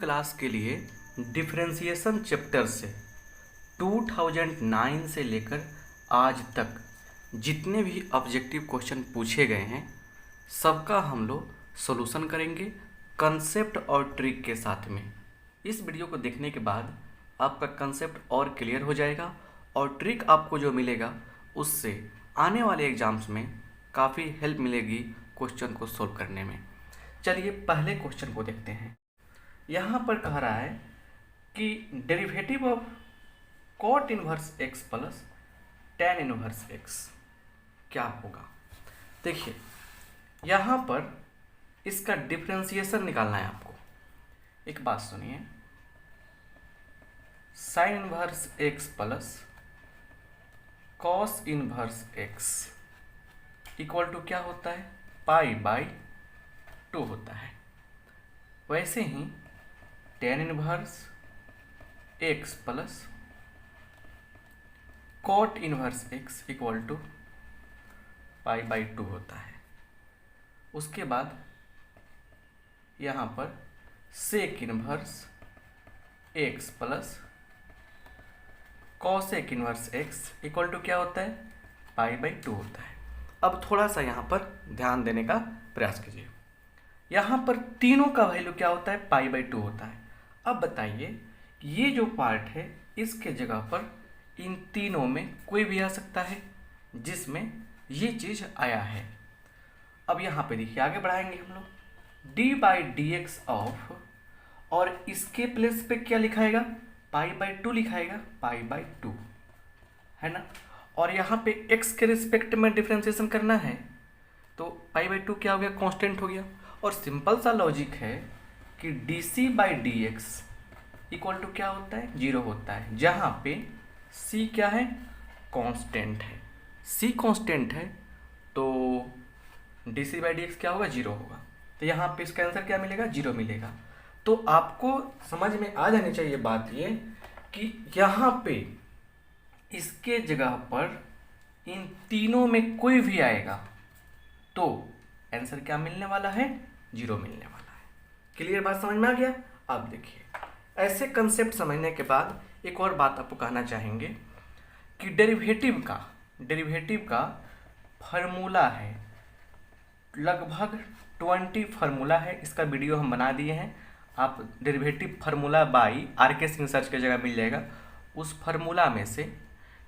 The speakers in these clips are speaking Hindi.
क्लास के लिए डिफरेंशिएशन चैप्टर से 2009 से लेकर आज तक जितने भी ऑब्जेक्टिव क्वेश्चन पूछे गए हैं सबका हम लोग सॉल्यूशन करेंगे कंसेप्ट और ट्रिक के साथ में। इस वीडियो को देखने के बाद आपका कंसेप्ट और क्लियर हो जाएगा और ट्रिक आपको जो मिलेगा उससे आने वाले एग्जाम्स में काफ़ी हेल्प मिलेगी क्वेश्चन को सॉल्व करने में। चलिए पहले क्वेश्चन को देखते हैं। यहाँ पर कह रहा है कि derivative of cot inverse x plus tan inverse x क्या होगा। देखिए यहाँ पर इसका डिफरेंशिएशन निकालना है आपको। एक बात सुनिए, sine inverse x plus cos inverse x equal to क्या होता है, पाई बाई 2 होता है। वैसे ही tan inverse x plus cot inverse x equal to pi by 2 होता है। उसके बाद यहाँ पर sec inverse x plus cosec inverse x equal to क्या होता है, पाई बाई 2 होता है। अब थोड़ा सा यहाँ पर ध्यान देने का प्रयास कीजिए। यहाँ पर तीनों का वैल्यू क्या होता है, पाई बाई 2 होता है। अब बताइए ये जो पार्ट है इसके जगह पर इन तीनों में कोई भी आ सकता है जिसमें ये चीज़ आया है। अब यहाँ पे देखिए आगे बढ़ाएंगे हम लोग, D by d x of, और इसके प्लेस पे क्या लिखाएगा, पाई बाई 2 लिखाएगा, पाई बाई 2 है ना। और यहाँ पे x के रिस्पेक्ट में डिफरेंशिएशन करना है तो पाई बाई 2 क्या हो गया, कांस्टेंट हो गया। और सिंपल सा लॉजिक है कि d c by d x equal to क्या होता है, 0 होता है, जहाँ पे c क्या है, कांस्टेंट है। c कांस्टेंट है तो d c by d x क्या होगा, 0 होगा। तो यहाँ पे इसका आंसर क्या मिलेगा, 0 मिलेगा। तो आपको समझ में आ जानी चाहिए बात ये कि यहाँ पे इसके जगह पर इन तीनों में कोई भी आएगा तो आंसर क्या मिलने वाला है, 0 मिलने वाला है। क्लियर बात समझ में आ गया। अब देखिए ऐसे कंसेप्ट समझने के बाद एक और बात आपको कहना चाहेंगे कि डेरिवेटिव का फार्मूला है, लगभग 20 फार्मूला है। इसका वीडियो हम बना दिए हैं, आप derivative formula by RK Singh search की जगह मिल जाएगा। उस फार्मूला में से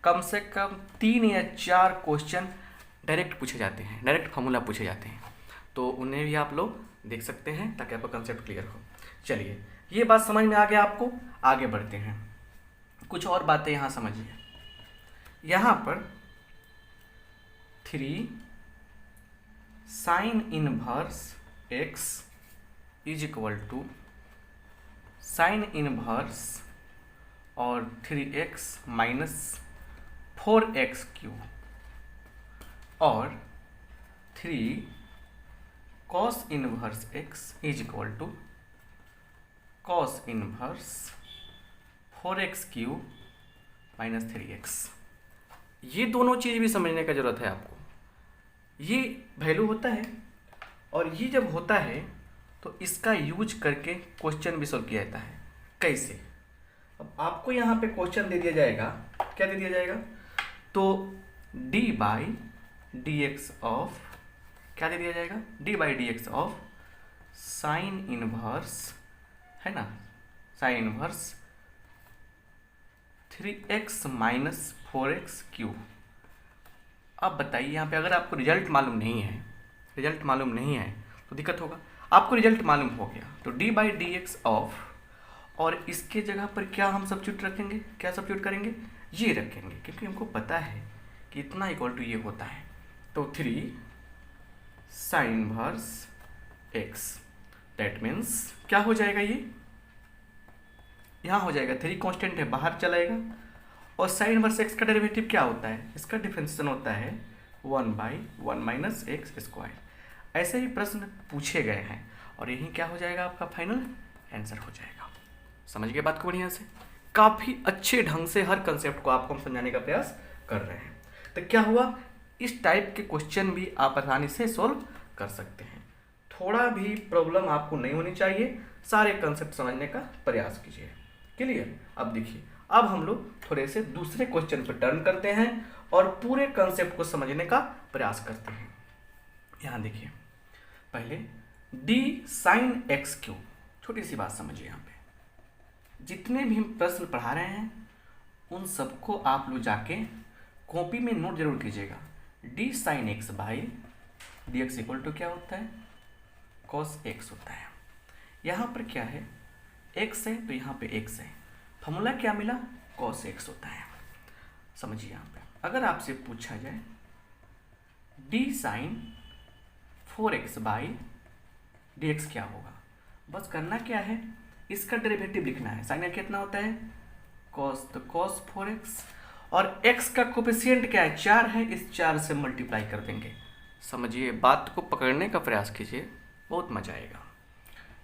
कम 3 या 4 क्वेश्चन डायरेक्ट पूछे जाते हैं, डायरेक्ट फार्मूला पूछे जाते हैं, तो उन्हें भी आप लोग देख सकते हैं ताकि आपका कंसेप्ट क्लियर हो। चलिए ये बात समझ में आ गया आपको, आगे बढ़ते हैं। कुछ और बातें यहाँ समझिए। यहाँ पर 3 sine inverse x is equal to sine inverse और 3x माइनस 4x क्यूब और 3 cos inverse x is equal to cos inverse 4x cube minus 3x। ये दोनों चीज़ भी समझने का ज़रूरत है आपको। ये वैल्यू होता है और ये जब होता है तो इसका यूज करके क्वेश्चन भी सॉल्व किया जाता है। कैसे, अब आपको यहाँ पे क्वेश्चन दे दिया जाएगा, क्या दे दिया जाएगा, तो d by d x of, क्या दे दिया जाएगा, d by d x of sine inverse, है ना, sine inverse 3x minus 4x cube. अब बताइए यहाँ पे अगर आपको रिजल्ट मालूम नहीं है तो दिक्कत होगा। आपको रिजल्ट मालूम हो गया तो d by d x of, और इसके जगह पर क्या हम सब्स्टिट्यूट रखेंगे, क्या सब्स्टिट्यूट करेंगे, ये रखेंगे, क्योंकि हमको पता है कि इतना इक्वल टू ये होता है। तो 3 sine inverse x, that means क्या हो जाएगा, ये यहाँ हो जाएगा, 3 कांस्टेंट है बाहर चलाएगा, और साइन इनवर्स एक्स का डेरिवेटिव क्या होता है, इसका डिफरेंशिएशन होता है 1 बाई 1 माइनस एक्स स्क्वायर। ऐसे ही प्रश्न पूछे गए हैं और यही क्या हो जाएगा, आपका फाइनल आंसर हो जाएगा। समझ गए बात को बढ़िया से। काफ़ी अच्छे ढंग से हर कंसेप्ट को आपको हम समझाने का प्रयास कर रहे हैं। तो क्या हुआ, इस टाइप के क्वेश्चन भी आप आसानी से सॉल्व कर सकते हैं। थोड़ा भी प्रॉब्लम आपको नहीं होनी चाहिए, सारे कंसेप्ट समझने का प्रयास कीजिए। क्लियर? अब देखिए, अब हम लोग थोड़े से दूसरे क्वेश्चन पर टर्न करते हैं और पूरे कंसेप्ट को समझने का प्रयास करते हैं। यहाँ देखिए, पहले d sin x क्यूब, छोटी सी बात समझिए। यहाँ पे जितने भी हम प्रश्न पढ़ा रहे हैं उन सबको आप लोग जाके कॉपी में नोट जरूर कीजिएगा। d sin x by dx equal to क्या होता है? cos x होता है। यहाँ पर क्या है? x है तो यहाँ पे x है, फॉर्मूला क्या मिला? cos x होता है। समझिए, यहाँ पे अगर आपसे पूछा जाए d sin 4x by dx क्या होगा, बस करना क्या है, इसका डेरिवेटिव लिखना है। साइन का कितना होता है? cos, तो cos 4x, और x का कोफिशिएंट क्या है? 4 है, इस 4 से मल्टीप्लाई कर देंगे। समझिए, बात को पकड़ने का प्रयास कीजिए, बहुत मजा आएगा।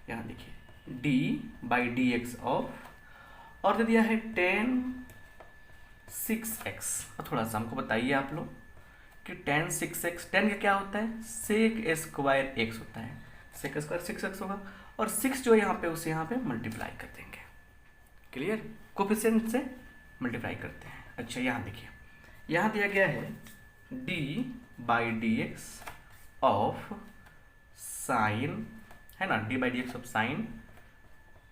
यहाँ देखिए d by d x of, और दे दिया है 10 6x। थोड़ा सा हमको बताइए आप लोग कि 10 6x, 10 का क्या होता है? सेक स्क्वायर x होता है, सेक स्क्वायर 6x होगा, और 6 जो यहाँ पे उसे यहाँ पे मल्टीप्लाई कर देंगे। क्लियर? कोफिशिएंट से मल्टीप्लाई करते हैं। अच्छा, यहाँ देखिए, यहाँ दिया गया है d by d x of sine, है ना, d by d x of sine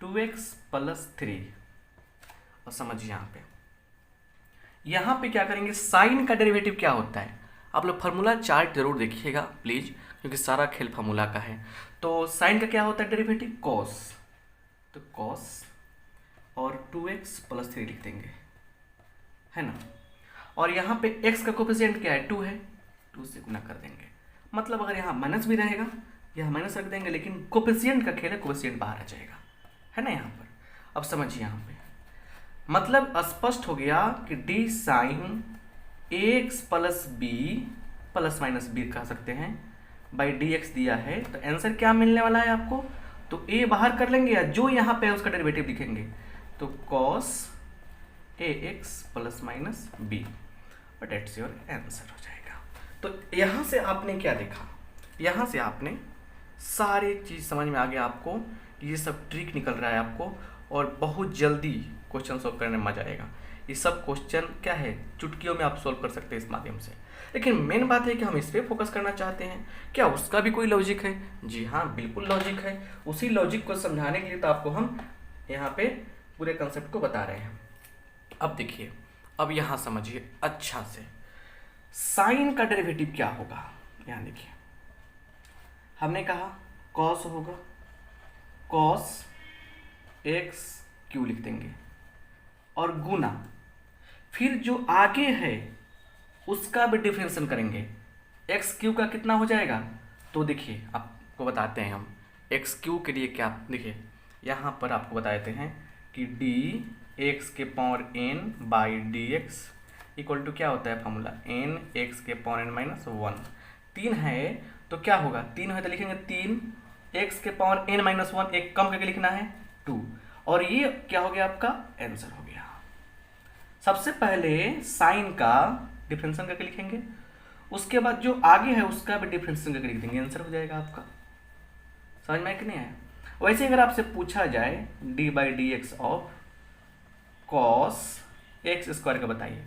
2x plus 3। और समझिए, यहाँ पे क्या करेंगे, साइन का डेरिवेटिव क्या होता है? आप लोग फार्मूला चार्ट जरूर देखिएगा प्लीज, क्योंकि सारा खेल फार्मूला का है। तो साइन का क्या होता है डेरिवेटिव? कॉस, तो कॉस और 2x प्लस 3 लिख देंगे, है ना। और यहाँ पे x का कोफिशिएंट क्या है? 2 है, 2 से गुना कर देंगे। मतलब अगर यहाँ माइनस भी रहेगा, यहाँ माइनस रख देंगे, लेकिन कोफिशिएंट का खेल है, कोफिशिएंट बाहर आ जाएगा, है ना। यहाँ पर अब समझिए, यहाँ पे मतलब स्पष्ट हो गया कि d sine ax plus b plus minus b कह सकते हैं बाई डी एक्स दिया है। तो आंसर क्या मिलने वाला है आपको? तो a बाहर कर लेंगे या जो यहाँ पे है उसका डेरिवेटिव लिखेंगे, तो cos ax plus minus b, और डेट्स योर आंसर हो जाएगा। तो यहाँ से आपने क्या देखा? यहाँ से आपने सारी चीज़ समझ में आ गया आपको, ये सब ट्रिक निकल रहा है आपको, और बहुत जल्दी क्वेश्चन सॉल्व करने में मजा आएगा। ये सब क्वेश्चन क्या है, चुटकियों में आप सॉल्व कर सकते हैं इस माध्यम से। लेकिन मेन बात है कि हम इस पे फोकस करना चाहते हैं, क्या उसका भी कोई लॉजिक है? जी हाँ, बिल्कुल लॉजिक है। उसी लॉजिक को समझाने के लिए तो आपको हम यहाँ पे पूरे कंसेप्ट को बता रहे हैं। अब देखिए, अब यहाँ समझिए अच्छा से, साइन का डेरिवेटिव क्या होगा? यहाँ देखिए, हमने कहा कॉस होगा, कॉस एक्स क्यू लिख देंगे, और गुना फिर जो आगे है उसका भी डिफरेंशियल करेंगे। एक्स क्यू का कितना हो जाएगा? तो देखिए, आपको बताते हैं हम एक्स क्यू के लिए क्या। देखिए, यहाँ पर आपको बता देते हैं कि डी एक्स के power n by d x equal to क्या होता है फॉर्मूला? एन एक्स के पावर एन माइनस 1। 3 है तो क्या होगा? 3 है तो लिखेंगे 3 एक्स के पावर एन माइनस 1, एक कम करके लिखना है 2, और ये क्या हो गया? आपका आंसर हो गया। सबसे पहले साइन का डिफरेंशियल करके लिखेंगे, उसके बाद जो आगे है उसका भी डिफरेंशियल करके लिख देंगे, आंसर हो जाएगा आपका। समझ में कि नहीं है? वैसे अगर आपसे पूछा जाए d by d x of cos x square का बताइए,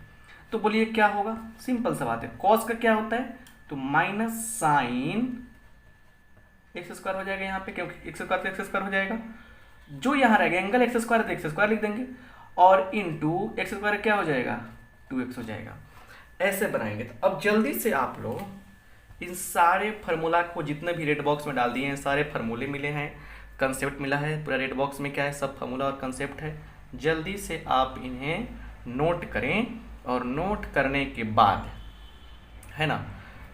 तो बोलिए क्या होगा? सिंपल सा बात है, कॉस का क्या होता है? तो माइनस साइन एक्स स्क्वायर हो जाएगा यहाँ पे, क्योंकि एक्स स्क्वायर से एक्स स्क्वायर हो जाएगा। जो यहाँ रहेगा एंगल एक्स स्क्वायर, तो एक्स स्क्वायर लिख देंगे, और इंटू एक्स स्क्वायर क्या हो जाएगा? 2x हो जाएगा। ऐसे बनाएंगे। तो अब जल्दी से आप लोग इन सारे फार्मूला को जितने भी रेड बॉक्स में डाल दिए हैं, सारे फार्मूले मिले हैं, कंसेप्ट मिला है, पूरा रेड बॉक्स में क्या है? सब फार्मूला और कंसेप्ट है। जल्दी से आप इन्हें नोट करें, और नोट करने के बाद, है ना,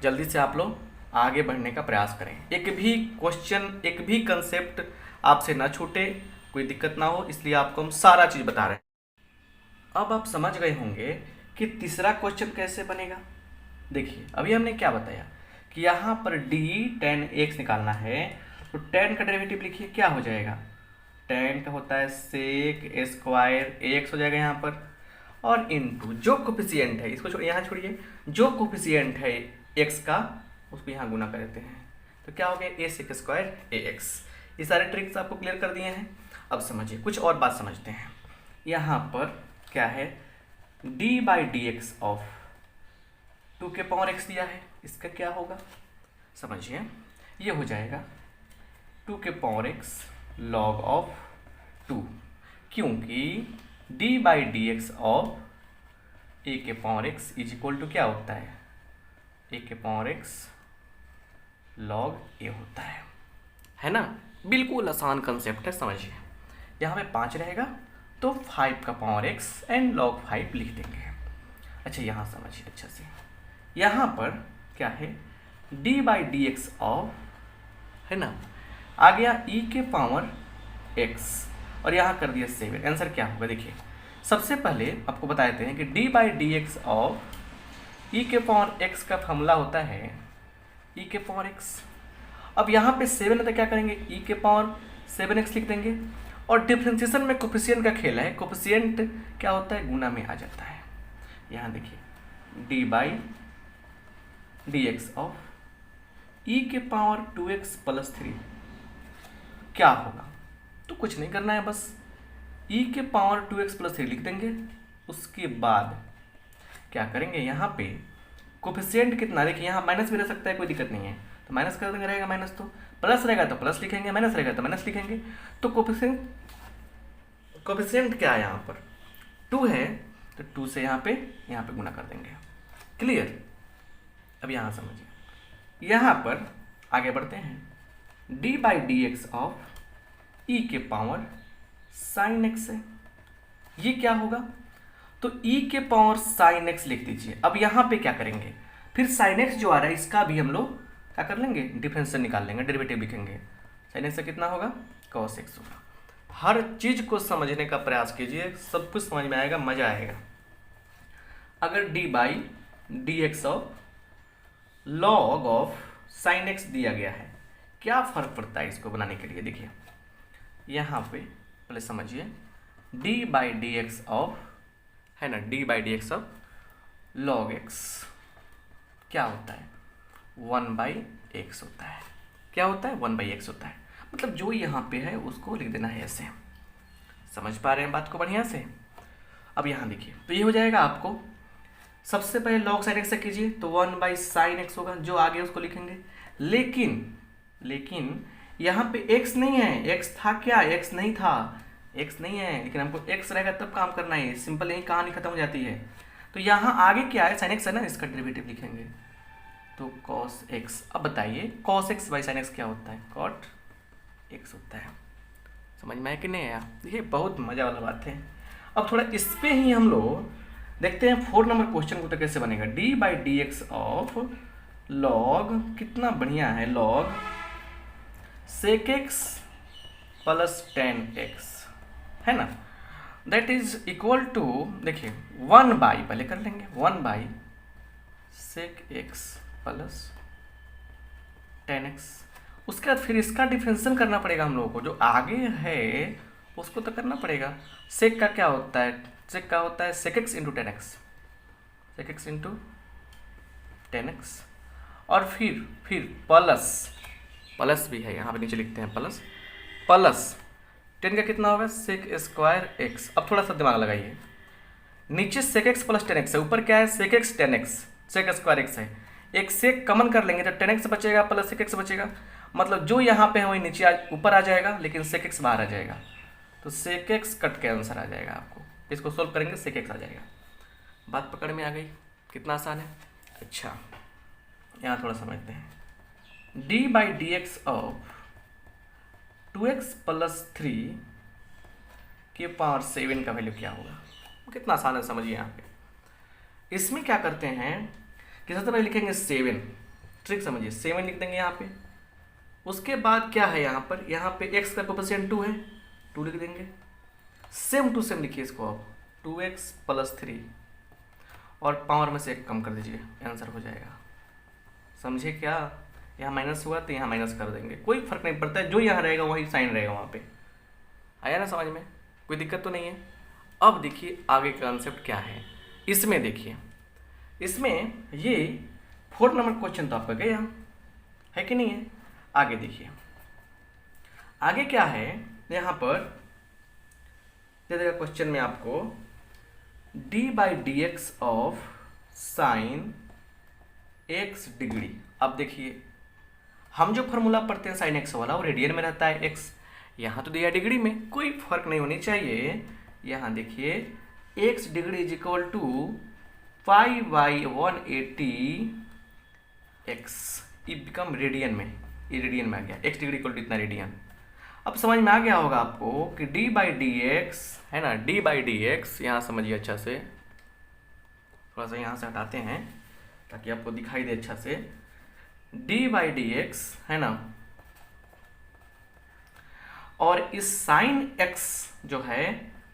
जल्दी से आप लोग आगे बढ़ने का प्रयास करें। एक भी क्वेश्चन, एक भी कंसेप्ट आपसे ना छूटे, कोई दिक्कत ना हो, इसलिए आपको हम सारा चीज़ बता रहे हैं। अब आप समझ गए होंगे कि तीसरा क्वेश्चन कैसे बनेगा। देखिए, अभी हमने क्या बताया कि यहाँ पर d tan x निकालना है, तो tan का डेरिवेटिव लिखिए, क्या हो जाएगा? tan का होता है सेक स्क्वायर ax हो जाएगा यहाँ पर, और इनटू जो कोफिशिएंट है, इसको यहाँ छोड़िए, जो कोफिशिएंट है x का उसको यहाँ गुना कर देते हैं, तो क्या हो गया? a sec square ax। ये सारे ट्रिक्स आपको क्लियर कर दिए हैं। अब समझिए कुछ और बात समझते हैं। यहाँ पर क्या है, D by d x of 2 के पावर x दिया है, इसका क्या होगा समझिए, ये हो जाएगा 2 के पावर x log ऑफ 2, क्योंकि d by d x of a के power x is equal to क्या होता है, ए के पावर x log ए होता है ना। बिल्कुल आसान कंसेप्ट है, समझिए। यहाँ पे 5 रहेगा तो 5 का पावर x एंड log 5 लिख देंगे। अच्छा यहाँ समझिए अच्छा से, यहाँ पर क्या है d by d x of, है ना, आ गया e के पावर x और यहाँ कर दिया 7। आंसर क्या होगा देखिए, सबसे पहले आपको बता देते हैं कि d by d x of e के पावर x का फॉर्मूला होता है e के पावर x। अब यहाँ पे 7 है तो क्या करेंगे, e के पावर 7x लिख देंगे। और डिफ्रेंशिएशन में कोफिशिएंट का खेल है, कोफिशिएंट क्या होता है, गुना में आ जाता है। यहाँ देखिए d by d x of e के पावर 2x प्लस 3 क्या होगा, तो कुछ नहीं करना है, बस e के पावर 2x प्लस 3 लिख देंगे। उसके बाद क्या करेंगे, यहाँ पे कोफिशिएंट कितना, देखिए यहाँ माइनस भी रह सकता है, कोई दिक्कत नहीं है, तो माइनस कर देंगे, रहेगा माइनस, तो प्लस रहेगा तो प्लस लिखेंगे, माइनस रहेगा तो माइनस लिखेंगे। तो कोफिशिएंट क्या है, यहाँ पर 2 है तो 2 से यहाँ पे गुना कर देंगे। क्लियर। अब यहाँ समझिए, यहाँ पर आगे बढ़ते हैं, d by d x of e के पावर साइन x है, ये क्या होगा, तो e के पावर साइन x लिख दीजिए। अब यहाँ पे क्या करेंगे, फिर साइन x जो आ रहा है इसका भी हम लोग क्या कर लेंगे, डिफरेंशियल निकाल लेंगे, डेरिवेटिव लिखेंगे। साइन x से कितना होगा, cos x होगा। हर चीज को समझने का प्रयास कीजिए, सब कुछ समझ में आएगा, मजा आएगा। अगर d by d x of log of sine x दिया गया है, क्या फर्क पड़ता है इसको बनाने के लिए, देखिए यहाँ पे पहले समझिए, d by d x of, है ना, d by d x of log x क्या होता है, 1 बाई एक्स होता है। क्या होता है, 1 बाई एक्स होता है। मतलब जो यहाँ पे है उसको लिख देना है ऐसे। समझ पा रहे हैं बात को बढ़िया से। अब यहाँ देखिए, तो ये हो जाएगा आपको, सबसे पहले लॉग साइन एक्स से कीजिए तो 1 बाई साइन एक्स होगा, जो आगे उसको लिखेंगे। लेकिन यहाँ पे x नहीं है, x था क्या, x नहीं था, x नहीं है, लेकिन हमको x रहेगा तब काम करना है। सिंपल यही कहानी खत्म हो जाती है। तो यहाँ आगे क्या है, साइन एक्स है ना, इसका डेरिवेटिव लिखेंगे तो cos x। अब बताइए cos x by sine x क्या होता है, cot x होता है। समझ में आया कि नहीं आया, देखिए बहुत मजा वाला बात है। अब थोड़ा इस पे ही हम लोग देखते हैं 4 नंबर क्वेश्चन को तो कैसे बनेगा, d by d x of log, कितना बढ़िया है, log sec x plus ten x, है ना, दैट इज इक्वल टू, देखिए 1 बाई, पहले कर लेंगे 1 by sec x plus ten x. उसके बाद फिर इसका डिफरेंशियल करना पड़ेगा हम लोगों को, जो आगे है उसको तो करना पड़ेगा। सेक का क्या होता है, सेक का होता है sec x into ten x, sec x into ten x, और फिर प्लस भी है, यहाँ पे नीचे लिखते हैं प्लस 10 का कितना होगा, sec स्क्वायर x। अब थोड़ा सा दिमाग लगाइए, नीचे sec x plus ten x है, ऊपर क्या है sec x ten x, sec square x है, एक से कमन कर लेंगे तो टेन एक्स बचेगा प्लस sec x बचेगा, मतलब जो यहाँ पे है वही नीचे ऊपर आ जाएगा, लेकिन sec x बाहर आ जाएगा, तो sec x कट के आंसर आ जाएगा आपको। इसको सोल्व करेंगे sec x आ जाएगा। बात पकड़ में आ गई, कितना आसान है। अच्छा यहाँ थोड़ा समझते हैं, d by d x of 2x plus 3 के पावर 7 का वैल्यू क्या होगा, कितना आसान है, समझिए। यहाँ पे इसमें क्या करते हैं कि सबसे पहले लिखेंगे 7, ट्रिक समझिए, 7 लिख देंगे यहाँ पे। उसके बाद क्या है, यहाँ पे x का कोफिशिएंट 2 है, 2 लिख देंगे। सेम टू सेम लिखिए इसको आप, 2x प्लस 3 और पावर में से 1 कम कर दीजिए, आंसर हो जाएगा। समझे क्या, यहाँ माइनस हुआ तो यहाँ माइनस कर देंगे, कोई फर्क नहीं पड़ता है, जो यहाँ रहेगा वही साइन रहेगा वहाँ पे। आया ना समझ में, कोई दिक्कत तो नहीं है। अब देखिए आगे कॉन्सेप्ट क्या है, इसमें देखिए, इसमें ये 4 नंबर क्वेश्चन तो आपका गया है कि नहीं है। आगे देखिए, आगे क्या है यहाँ पर दे देगा क्वेश्चन में आपको D by d x of sine x degree. अब देखिए हम जो फॉर्मूला पढ़ते हैं साइन एक्स वाला वो रेडियन में रहता है एक्स, यहाँ तो दिया डिग्री में, कोई फर्क नहीं होनी चाहिए। यहाँ देखिए x degree is equal to pi by 180 x, ये बिकम रेडियन में, ये रेडियन में आ गया, एक्स डिग्री इक्वल टू इतना रेडियन। अब समझ में आ गया होगा आपको कि डी बाई डी एक्स है ना, डी बाई डी एक्स, यहाँ समझिए अच्छा से, थोड़ा सा यहाँ से हटाते हैं ताकि आपको दिखाई दे अच्छा से। डी बाई डी एक्स है ना, और इस साइन एक्स जो है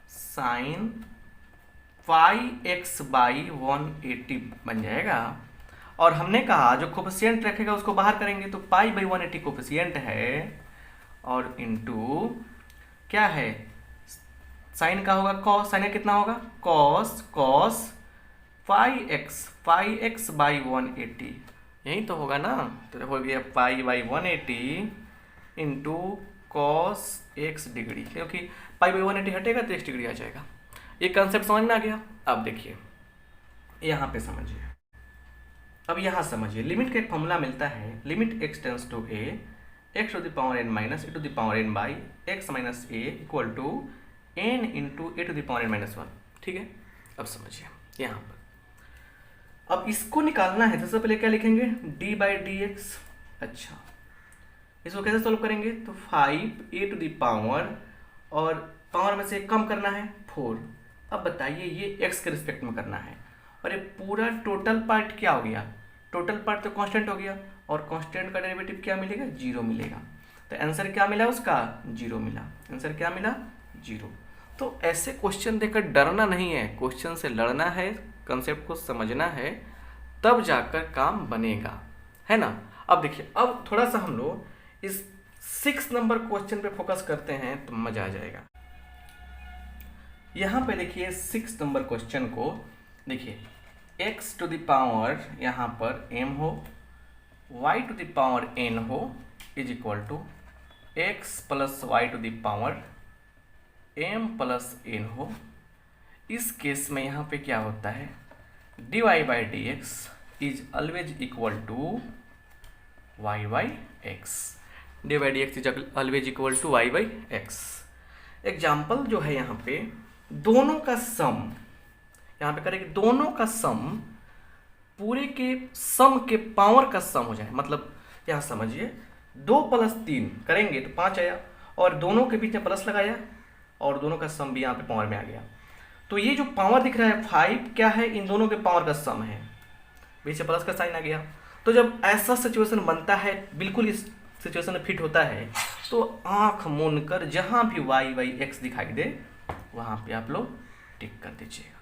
साइन पाई एक्स बाई 180 बन जाएगा। और हमने कहा जो कोफिशिएंट रखेगा उसको बाहर करेंगे, तो पाई बाई 180 कोफिशिएंट है, और इनटू क्या है साइन का होगा कॉस, साइन कितना होगा cos, cos pi x by 180, यही तो होगा ना। तो हो गया पाई by 180 into cos x degree, क्योंकि पाई बाई 180 हटेगा तो एक्स डिग्री आ जाएगा। ये कंसेप्ट समझ में आ गया। अब देखिए यहाँ पे समझिए, अब यहाँ समझिए लिमिट का एक फॉर्मूला मिलता है, limit x tends to a x to the power n minus a to the power n by x minus a equal to n into a to the power n minus 1। ठीक है, अब समझिए यहाँ पर, अब इसको निकालना है तो सबसे पहले क्या लिखेंगे डी बाई डी एक्स। अच्छा, इसको कैसे सोल्व करेंगे, तो 5 ए टू द पावर, और पावर में से कम करना है 4। अब बताइए ये एक्स के रिस्पेक्ट में करना है, और ये पूरा टोटल पार्ट क्या हो गया, टोटल पार्ट तो कांस्टेंट हो गया, और कांस्टेंट का डेरिवेटिव क्या मिलेगा 0 मिलेगा। तो आंसर क्या मिला उसका 0 मिला, आंसर क्या मिला 0। तो ऐसे क्वेश्चन देखकर डरना नहीं है, क्वेश्चन से लड़ना है, कंसेप्ट को समझना है, तब जाकर काम बनेगा, है ना। अब देखिए, अब थोड़ा सा हम लोग इस 6 नंबर क्वेश्चन पे फोकस करते हैं तो मजा आ जाएगा। यहाँ पे देखिए 6 नंबर क्वेश्चन को देखिए, x टू द पावर यहाँ पर m हो, y to the power n हो, is equal to x plus y to the power m plus n हो। इस केस में यहाँ पे क्या होता है, dy by d x is always equal to y by x, d by d x is always equal to y by x. Example जो है यहाँ पे दोनों का सम, यहाँ पे करेंगे दोनों का सम, पूरे के सम के पावर का सम हो जाए, मतलब यहाँ समझिए 2 + 3 करेंगे तो 5 आया, और दोनों के बीच में प्लस लगाया और दोनों का सम भी यहाँ पे पावर में आ गया। तो ये जो पावर दिख रहा है 5 क्या है, इन दोनों के पावर का सम है, बीच से प्लस का साइन आ गया। तो जब ऐसा सिचुएशन बनता है, बिल्कुल इस सिचुएशन में फिट होता है, तो आंख मूंद कर जहाँ भी y बाई एक्स दिखाई दे वहाँ पे आप लोग टिक कर दीजिएगा,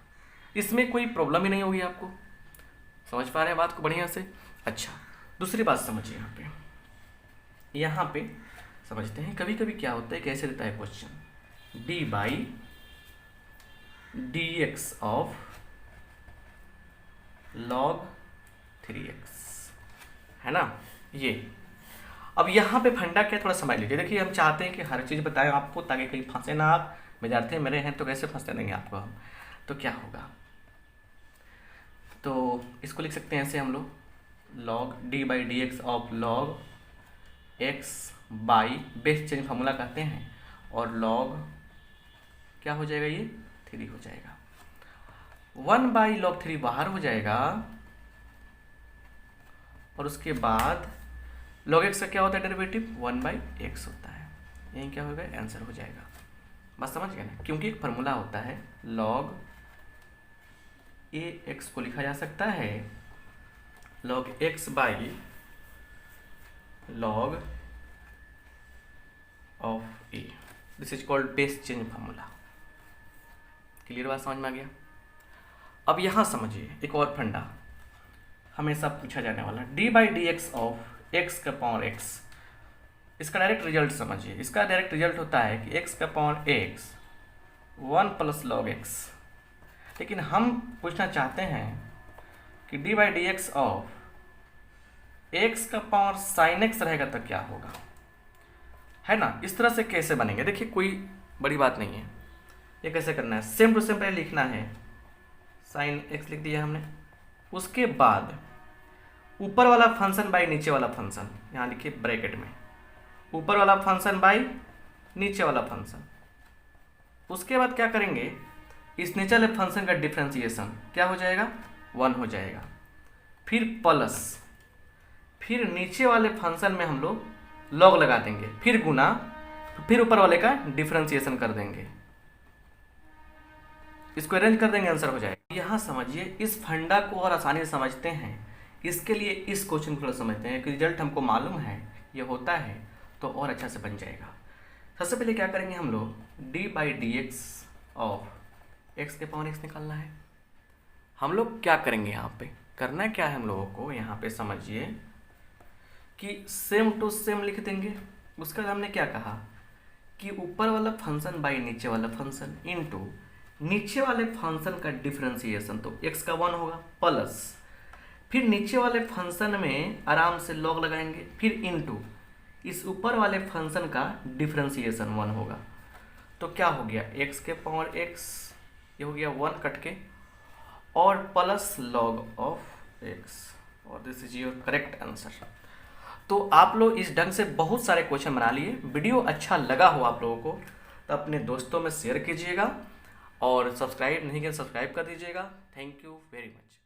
इसमें कोई प्रॉब्लम ही नहीं होगी आपको। समझ पा रहे हैं बात को बढ़िया से। अच्छा, दूसरी बात समझिए, यहाँ पे समझते हैं कभी कभी क्या होता है, कैसे देता है question, D by d x of log 3x, है ना ये। अब यहाँ पे फंडा क्या थोड़ा समझ लीजिए। देखिए हम चाहते हैं कि हर चीज़ बताएं आपको, ताकि कहीं फंसे ना आप, विद्यार्थी मेरे हैं तो कैसे फंसते देंगे आपको हम। तो क्या होगा, तो इसको लिख सकते हैं ऐसे हम लोग, log D by d x of log x by base change formula कहते हैं, और लॉग क्या हो जाएगा, ये 3 हो जाएगा, 1 बाई लॉग 3 बाहर हो जाएगा, और उसके बाद लॉग एक्स का क्या होता है डेरिवेटिव 1 बाई एक्स होता है, यही क्या होगा आंसर हो जाएगा। बस समझ गए ना, क्योंकि एक फार्मूला होता है लॉग ए एक्स को लिखा जा सकता है log x by log of A, this is called base change formula. Clear बात समझ में आ गया। अब यहाँ समझिए एक और फंडा हमेशा पूछा जाने वाला, D by d x of x का पावर एक्स, इसका डायरेक्ट रिजल्ट समझिए। इसका डायरेक्ट रिजल्ट होता है कि एक्स का power x 1 plus log x, लेकिन हम पूछना चाहते हैं कि D by d x of x का पावर साइन एक्स रहेगा तो क्या होगा। है ना। इस तरह से कैसे बनेंगे, देखिए कोई बड़ी बात नहीं है। ये कैसे करना है, सेम टू सेम पहले लिखना है, साइन एक्स लिख दिया हमने। उसके बाद ऊपर वाला फंक्शन बाई नीचे वाला फंक्शन, यहाँ लिखिए ब्रैकेट में, ऊपर वाला फंक्शन बाई नीचे वाला फंक्शन। उसके बाद क्या करेंगे, इस नीचे वाले फंक्शन का डिफ्रेंशिएशन क्या हो जाएगा, 1 हो जाएगा। फिर प्लस, फिर नीचे वाले फंक्शन में हम लोग लॉग लगा देंगे, फिर गुना, फिर ऊपर वाले का डिफ्रेंशिएशन कर देंगे, इसको अरेंज कर देंगे, आंसर हो जाएगा। यहाँ समझिए, इस फंडा को और आसानी से समझते हैं, इसके लिए इस क्वेश्चन को समझते हैं कि रिजल्ट हमको मालूम है ये होता है तो और अच्छा से बन जाएगा। सबसे पहले क्या करेंगे हम लोग, d/dx ऑफ x के पावर x निकालना है। हम लोग क्या करेंगे, यहाँ पे करना क्या है हम लोगों को, यहाँ पे समझिए कि सेम टू सेम लिख देंगे। उसका हमने क्या कहा कि ऊपर वाला फंक्शन बाई नीचे वाला फंक्शन इनटू नीचे वाले फंक्शन का डिफरेंशिएशन, तो x का 1 होगा, प्लस फिर नीचे वाले फंक्शन में आराम से लॉग लगाएंगे, फिर इनटू इस ऊपर वाले फंक्शन का डिफरेंशिएशन 1 होगा। तो क्या हो गया, x के पावर x, ये हो गया 1 कट के, और प्लस लॉग ऑफ x, और this is your correct answer. तो आप लोग इस ढंग से बहुत सारे क्वेश्चन बना लिए। वीडियो अच्छा लगा हो आप लोगों को तो अपने दोस्तों में शेयर कीजिएगा, और सब्सक्राइब नहीं किया सब्सक्राइब कर दीजिएगा। Thank you very much.